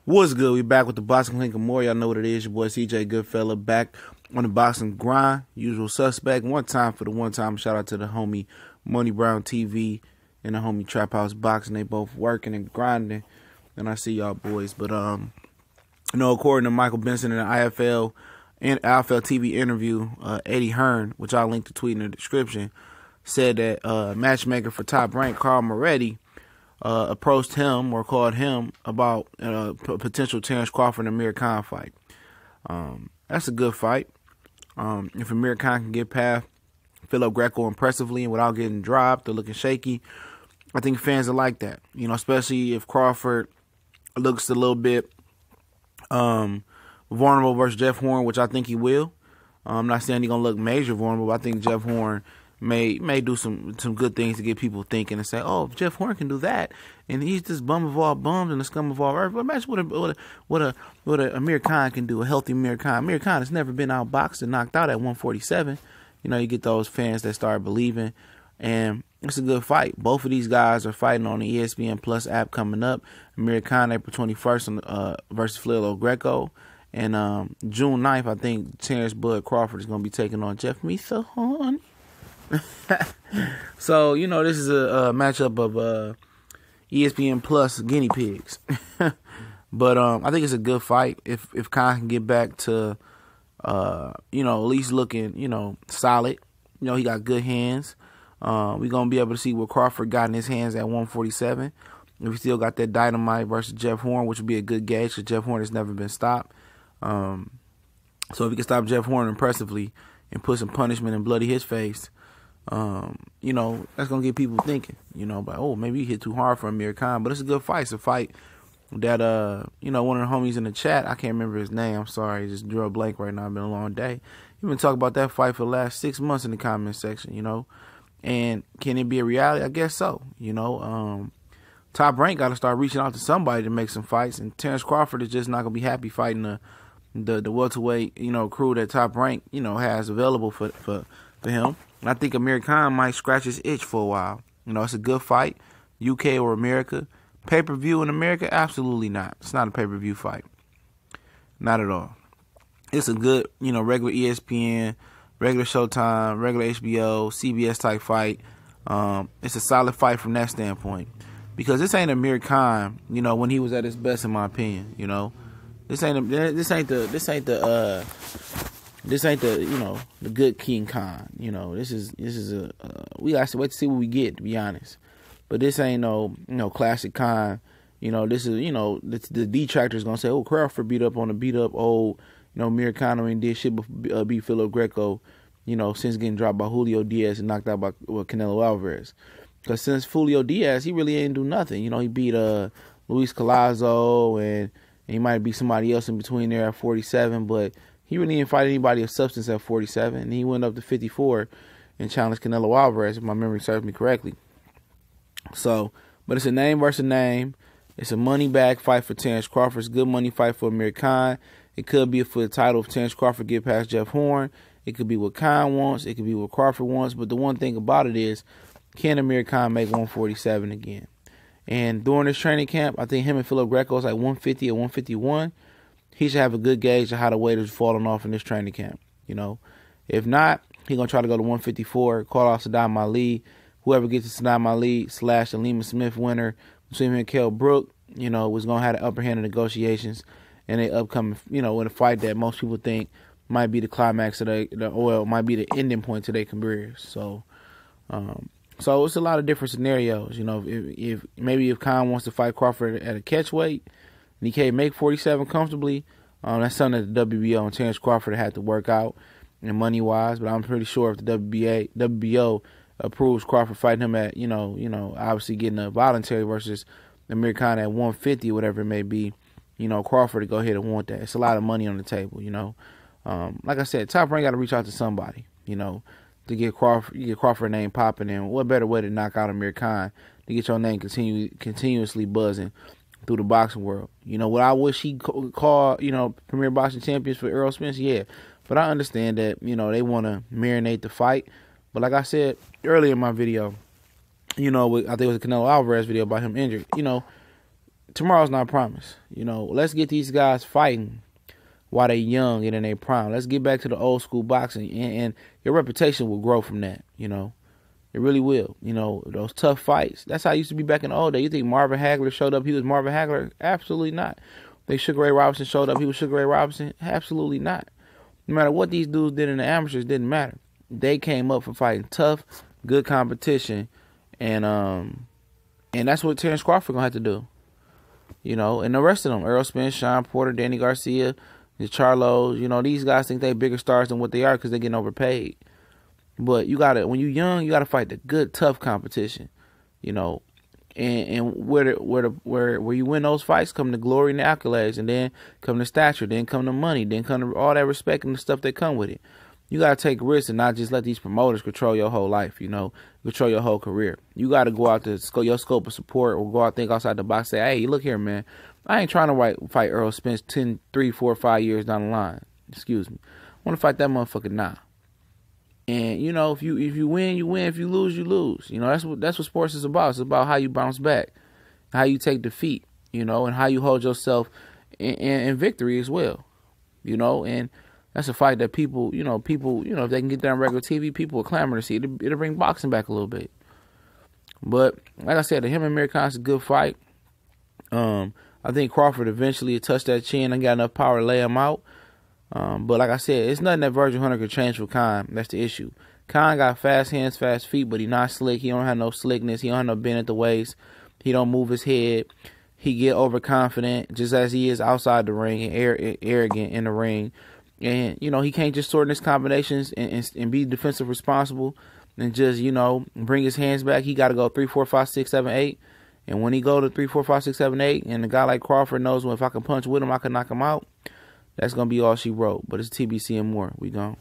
What's good? We back with the Boxing Link and more. Y'all know what it is. Your boy CJ Goodfella back on the Boxing Grind. Usual suspect. One time for the one time. Shout out to the homie Money Brown TV and the homie Trap House Boxing. They both working and grinding. And I see y'all boys. But according to Michael Benson in the IFL TV interview, Eddie Hearn, which I'll link the tweet in the description, said that matchmaker for Top Rank Carl Moretti approached him or called him about a potential Terence Crawford and Amir Khan fight. That's a good fight. If Amir Khan can get past Philip Greco impressively and without getting dropped or looking shaky, I think fans will like that. You know, especially if Crawford looks a little bit vulnerable versus Jeff Horn, which I think he will. I'm not saying he's going to look major vulnerable, but I think Jeff Horn may do some good things to get people thinking and say, oh, if Jeff Horn can do that, and he's this bum of all bums and the scum of all earth. But imagine what a Amir Khan can do, a healthy Amir Khan. Amir Khan has never been outboxed and knocked out at 147. You know, you get those fans that start believing, and it's a good fight. Both of these guys are fighting on the ESPN Plus app coming up. Amir Khan April 21st versus Philip Greco. And June 9th, I think Terence Bud Crawford is going to be taking on Jeff Horn. So, you know, this is a matchup of ESPN Plus guinea pigs. But I think it's a good fight. If Khan can get back to, at least looking, solid. You know, he got good hands. We're going to be able to see what Crawford got in his hands at 147. If he still got that dynamite versus Jeff Horn, which would be a good gauge because Jeff Horn has never been stopped. So if he can stop Jeff Horn impressively and put some punishment and bloody his face, that's going to get people thinking, about, oh, maybe he hit too hard for Amir Khan. But it's a good fight. It's a fight that, one of the homies in the chat, I can't remember his name. I'm sorry. Just drew a blank right now. It's been a long day. He's been talking about that fight for the last 6 months in the comment section, And can it be a reality? I guess so. Top Rank got to start reaching out to somebody to make some fights. And Terence Crawford is just not going to be happy fighting the welterweight, crew that Top Rank, has available for him. And I think Amir Khan might scratch his itch for a while. It's a good fight, UK or America. Pay-per-view in America? Absolutely not. It's not a pay-per-view fight. Not at all. It's a good, regular ESPN, regular Showtime, regular HBO, CBS type fight. It's a solid fight from that standpoint. Because this ain't Amir Khan, when he was at his best, in my opinion, This ain't the good King Khan. This is we got to wait to see what we get, to be honest. But this ain't no classic Khan. This is the detractors gonna say, oh, Crawford beat up old Amir Khan and did shit but beat Philip Greco, since getting dropped by Julio Diaz and knocked out by Canelo Alvarez. Because since Julio Diaz, he really ain't do nothing. He beat Luis Collazo and he might be somebody else in between there at 47, but he really didn't fight anybody of substance at 47. And he went up to 54 and challenged Canelo Alvarez, if my memory serves me correctly. So, but it's a name versus name. It's a money bag fight for Terence Crawford. It's a good money fight for Amir Khan. It could be for the title if Terence Crawford get past Jeff Horn. It could be what Khan wants. It could be what Crawford wants. But the one thing about it is, can Amir Khan make 147 again? And during this training camp, I think him and Philip Greco is like 150 or 151. He should have a good gauge of how the weight is falling off in this training camp. If not, he's going to try to go to 154, call out Saddam Ali. Whoever gets the Saddam Ali / Alima Smith winner between him and Kell Brook, was going to have the upper hand in negotiations in the upcoming, in a fight that most people think might be the climax of might be the ending point to their careers. So it's a lot of different scenarios. If Khan wants to fight Crawford at a catch weight and he can't make 47 comfortably, that's something that the WBO and Terence Crawford had to work out and money wise. But I'm pretty sure if the WBO approves Crawford fighting him at obviously getting a voluntary versus Amir Khan at 150 or whatever it may be, Crawford to go ahead and want that. It's a lot of money on the table. Like I said, Top Rank got to reach out to somebody. To get Crawford name popping, and what better way to knock out Amir Khan to get your name continuously buzzing through the boxing world. What I wish he called, Premier Boxing Champions for Errol Spence, yeah. But I understand that, they want to marinate the fight. But like I said earlier in my video, I think it was a Canelo Alvarez video about him injured. tomorrow's not promised. You know, let's get these guys fighting while they young and in their prime. Let's get back to the old school boxing, and your reputation will grow from that. You know, it really will. You know, those tough fights. That's how it used to be back in the old days. You think Marvin Hagler showed up? He was Marvin Hagler? Absolutely not. Think Sugar Ray Robinson showed up? He was Sugar Ray Robinson? Absolutely not. No matter what these dudes did in the amateurs, didn't matter. They came up for fighting tough, good competition, and that's what Terence Crawford gonna have to do. You know, and the rest of them, Earl Spence, Sean Porter, Danny Garcia, the Charlos, you know, these guys think they bigger stars than what they are because they're getting overpaid. But you gotta, when you're young, you gotta fight the good, tough competition. You know, and where you win those fights come the glory and the accolades, and then come the stature, then come the money, then come the, all that respect and the stuff that come with it. You gotta take risks and not just let these promoters control your whole life. You know, control your whole career. You gotta go out to your scope of support, or go out, think outside the box. Say, hey, look here, man. I ain't trying to fight Earl Spence 10, 3, 4, 5 years down the line. Excuse me. I want to fight that motherfucker now. And you know, if you win, you win. If you lose, you lose. You know, that's what sports is about. It's about how you bounce back, how you take defeat. You know, and how you hold yourself in victory as well. You know, and that's a fight that people, if they can get that on regular TV, people will clamor to see. It'll bring boxing back a little bit. But like I said, him and Amir Khan is a good fight. I think Crawford eventually touched that chin and got enough power to lay him out. But like I said, it's nothing that Virgil Hunter could change for Khan. That's the issue. Khan got fast hands, fast feet, but he not slick. He don't have no slickness. He don't have no bend at the waist. He don't move his head. He get overconfident, just as he is outside the ring, and arrogant in the ring. And, you know, he can't just sort his combinations and be defensive responsible and just, bring his hands back. He got to go 3, 4, 5, 6, 7, 8. And when he go to 3, 4, 5, 6, 7, 8, and a guy like Crawford knows if I can punch with him, I can knock him out, that's going to be all she wrote. But it's TBC and more. We gone.